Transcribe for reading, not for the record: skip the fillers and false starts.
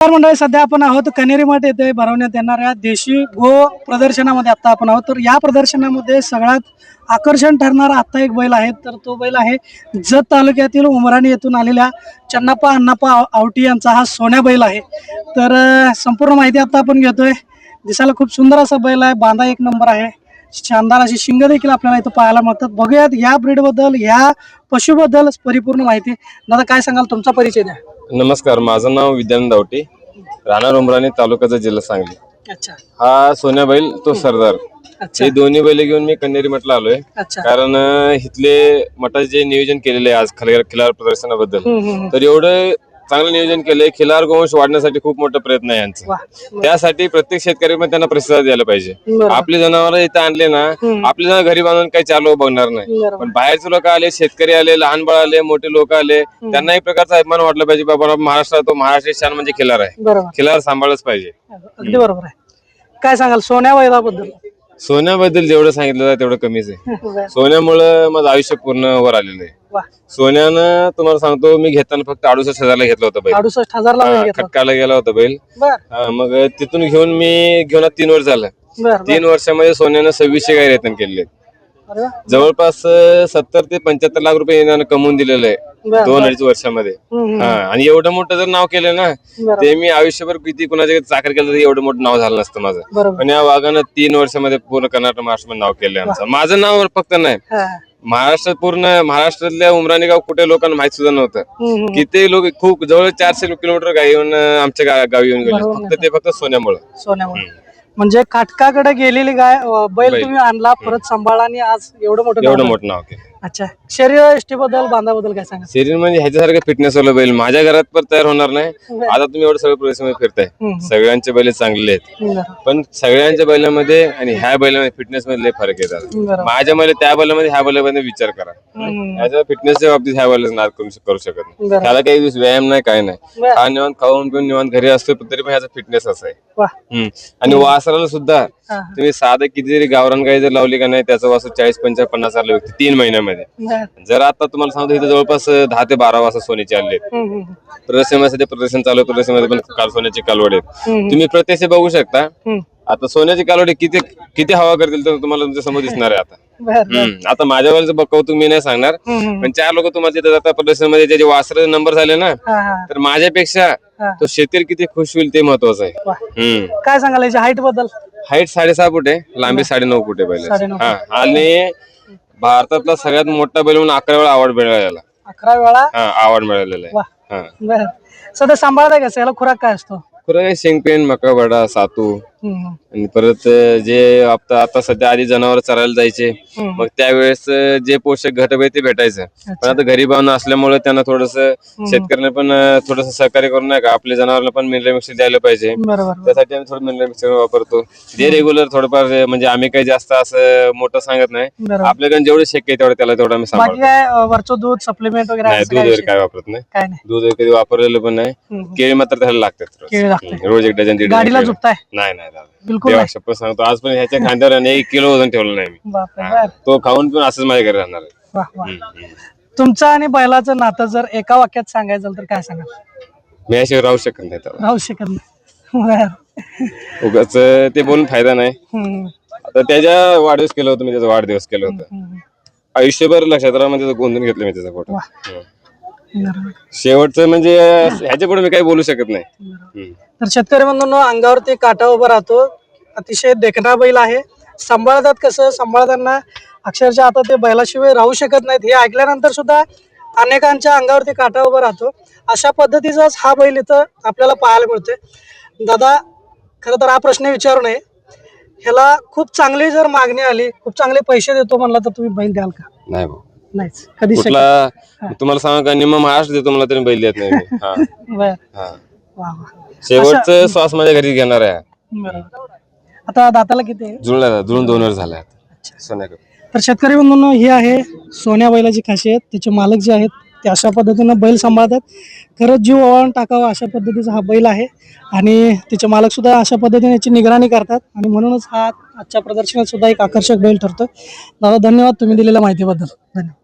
नमस्कार मंडळी, सध्या आपण आहोत कनेरी मठ येथे भरवण्यात येणाऱ्या देशी गो प्रदर्शनामध्ये आता आपण आहोत। तर या प्रदर्शनामध्ये सगळ्यात आकर्षण ठरणारा आता एक बैल आहे, तर तो बैल आहे जत तालुक्यातील उमराणी येथून आलेल्या चन्नाप्पा अण्णाप्पा आवटी यांचा हा सोन्या बैल आहे। तर संपूर्ण माहिती आता आपण घेतोय। दिसायला खूप सुंदर असा बैल आहे, बांधा एक नंबर आहे, शानदार अशी शिंग देखील आपल्याला इथं पाहायला मिळतात। बघूयात या ब्रीड बद्दल, या पशुबद्दल परिपूर्ण माहिती। दादा काय सांगाल, तुमचा परिचय द्या। नमस्कार, माझं नाव विद्यानंद दावटे, राहणार उमराणी, तालुक्याचा जिल्हा सांगली। अच्छा हा सोन्या बैल, तो सरदार, अच्छा हे दोन्ही बैल घेऊन मी कन्हेरी मठला आलोय। अच्छा कारण इथले मठाचे जे नियोजन केलेले आहे आज खिलार प्रदर्शनाबद्दल, तर एवढं चांगलं नियोजन केलंय। खिलार गोवंश वाढण्यासाठी खूप मोठा प्रयत्न आहे यांचा। त्यासाठी प्रत्येक शेतकरी पण त्यांना प्रतिसाद द्यायला पाहिजे। आपले जनावर इथे आणले ना, आपले जनावर घरी बांधून काही चार लोक बघणार नाही, पण बाहेरचे लोक आले, शेतकरी आले, लहान बाळ आले, मोठे लोक आले, त्यांना एक प्रकारचा अभिमान वाटला पाहिजे, बाबा महाराष्ट्रात तो महाराष्ट्र शान म्हणजे खिलार आहे, बरोबर, खिलार सांभाळच पाहिजे। अगदी बरोबर आहे। काय सांगाल सोन्या बैलाबद्दल? सोन्याबद्दल जेवढं सांगितलं जातं तेवढं कमीच आहे। सोन्यामुळे माझं आयुष्य पूर्ण वर आलेलं आहे। वाह, सोन्यानं तुम्हाला सांगतो, मी घेताना फक्त 68,000ला घेतला होता बैल। 68,000 ला घेतला? खटकाला गेला होता बैल। मग तिथून घेऊन 3 वर्ष झालं। बर 3 वर्षामध्ये सोन्यानं 2600 गाई रेतन केलेले, अरे वा, जवळपास 70 ते 75 लाख रुपये यानं कमवून दिलेलं आहे 2-2.5 वर्षामध्ये। आणि एवढं मोठं जर नाव केलं ना, ते मी आयुष्यभर किती कुणाच्या चाकर केलं तरी एवढं मोठं नाव झालं नसतं माझं। बरोबर, पण या वाघानं 3 वर्षामध्ये पूर्ण कर्नाटक महाराष्ट्र नाव केलं आमचं। माझं नाव फक्त नाही, महाराष्ट्रात पूर्ण महाराष्ट्रातल्या उमराणी गाव कुठे लोकांना माहित सुद्धा नव्हतं। किती लोक, खूप जवळ 400 किलोमीटर गावी येऊन आमच्या गावी येऊन गेले, फक्त सोन्यामुळे। सोन्यामुळे म्हणजे काटकाकडे गेलेली गाय बैल तुम्ही आणला, परत सांभाळला आणि आज एवढं मोठं नाव केलं। अच्छा, शरीर यष्टी बद्दल, बांधाबद्दल काय सांगा? शरीर म्हणजे ह्याच्यासारखं फिटनेस वाला बैल माझ्या घरात पण तयार होणार नाही। आता तुम्ही एवढं सगळं प्रदेशामध्ये फिरताय, सगळ्यांचे बैल चांगले आहेत, पण सगळ्यांच्या बैलामध्ये आणि ह्या बैलामध्ये फिटनेस मध्ये फरक येतात। माझ्या मध्ये त्या बैलामध्ये ह्या बैलामध्ये विचार करा, ह्याच्या फिटनेसच्या बाबतीत ह्या बैलाचं नाद करू शकत नाही। त्याला काही दिवस व्यायाम नाही, काय नाही, हा निवांत खाऊन पिऊन निवांत घरी असतो, तरी पण ह्याचा फिटनेस असा आहे। आणि वासराला सुद्धा तुम्ही साधं कितीतरी गावरान गाई जर लावली का नाही, त्याचं वासर 40-50 आलं 3 महिन्यामध्ये। जर आता तुम्हाला सांगतो, इथे जवळपास 10 ते 12 वाजता सोन्याचे आले प्रदर्शनामध्ये। प्रदर्शन चालू, प्रदर्शनामध्ये पण काल सोन्याची कालवड आहेत, तुम्ही प्रत्यक्ष बघू शकता। आता सोन्याची कालवडी किती हवा करतील तर तुम्हाला तुमच्या समोर दिसणार आहे आता। आता माझ्या वेळेचं कौतुक मी नाही सांगणार, पण 4 लोक तुम्हाला तिथे जातात प्रदर्शनामध्ये, त्याचे वासर नंबर झाले ना, तर माझ्यापेक्षा तो शेतकरी किती खुश होईल ते महत्वाचं आहे। काय सांगाल याच्या हाईट बद्दल? हाईट 6.5 फूट आहे, लांबी 9.5 फूट आहे बैल। आणि भारतातला सगळ्यात मोठा बैल म्हणून 11 वेळा अवॉर्ड मिळालेला, 11 वेळा अवॉर्ड मिळालेला आहे। बर, सध्या सांभाळता कसं, याला खुराक काय असतो? खुराक शेंगपेन, मका, सातू, आणि परत जे आता सध्या आधी जनावर चरायला जायचे, मग त्यावेळेस जे पोषक घटक आहे ते भेटायचं, पण आता घरी बांधून असल्यामुळे त्यांना थोडस शेतकऱ्यांना पण थोडस सहकार्य करून नाही का, आपल्या जनावरांना पण मिनरल मिक्सर द्यायला पाहिजे। त्यासाठी आम्ही थोडं मिनरल मिक्सर वापरतो, जे रेग्युलर थोडंफार, म्हणजे आम्ही काही जास्त असं मोठं सांगत नाही, आपल्याकडे जेवढं शक्य आहे तेवढं आम्ही सांभाळतो। वरचं दूध सप्लिमेंट वगैरे दूध वगैरे काय वापरत नाही, दूध वगैरे कधी वापरलेलं पण नाही। केळी मात्र त्याला लागतात, रोज 1 डझन 1.5 गाडीला झुकताय? नाही बिलकुल शपथ सांगतो, आज पण ह्याच्या खांद्यावर 1 किलो वजन ठेवलं नाही मी, तो खाऊन पण असंच माझ्या घरी राहणार आहे। तुमचं आणि बैलाचं नातं जर एका वाक्यात सांगायचं तर काय सांगाल? मी अशी राहू शकत नाही, त्याला राहू शकत नाही, उगाच ते बोलून फायदा नाही। आता त्याच्या वाढदिवस केलं होतं मी, त्याचा वाढदिवस केलं होतं, आयुष्यभर लक्षात राहून गोंधून घेतलं मी त्याचा फोटो। शेवटचं म्हणजे ह्याच्या पुढे मी काही बोलू शकत नाही। तर शेतकरी बंधूंनो, अंगावर ते काटा उभा राहतो, अतिशय देखणा बैल आहे। सांभाळतात कसं, सांभाळताना अक्षरशः आता ते बैलाशिवाय राहू शकत नाहीत, हे ऐकल्यानंतर सुद्धा अनेकांच्या अंगावर ते काटा उभा राहतो। अशा पद्धतीचाच हा बैल इथं आपल्याला पाहायला मिळतोय। दादा, खरं तर हा प्रश्न विचारू नये, ह्याला खूप चांगली जर मागणी आली, खूप चांगले पैसे देतो म्हणला तर तुम्ही बैल द्याल का? नाही, नाहीच कधी? तुम्हाला सांगा का, निम्मा महाराष्ट्र देतो मला तरी बैल देत नाही। शेवटचं श्वास माझ्या घरी घेणार आहे। आता दाताला किती? जुळून 2 वर्ष झाले। तर शेतकरी बंधूंनो, ही आहे सोन्या बैलाची खासियत। त्याचे मालक जे आहेत ते अशा पद्धतीनं बैल सांभाळतात, खरंच जीव ओवाळून टाकावा अशा पद्धतीचा हा बैल आहे, आणि त्याचे मालक सुद्धा अशा पद्धतीने याची निगराणी करतात, आणि म्हणूनच हा आजच्या प्रदर्शनात सुद्धा एक आकर्षक बैल ठरतो। दादा धन्यवाद तुम्ही दिलेल्या माहितीबद्दल। धन्यवाद।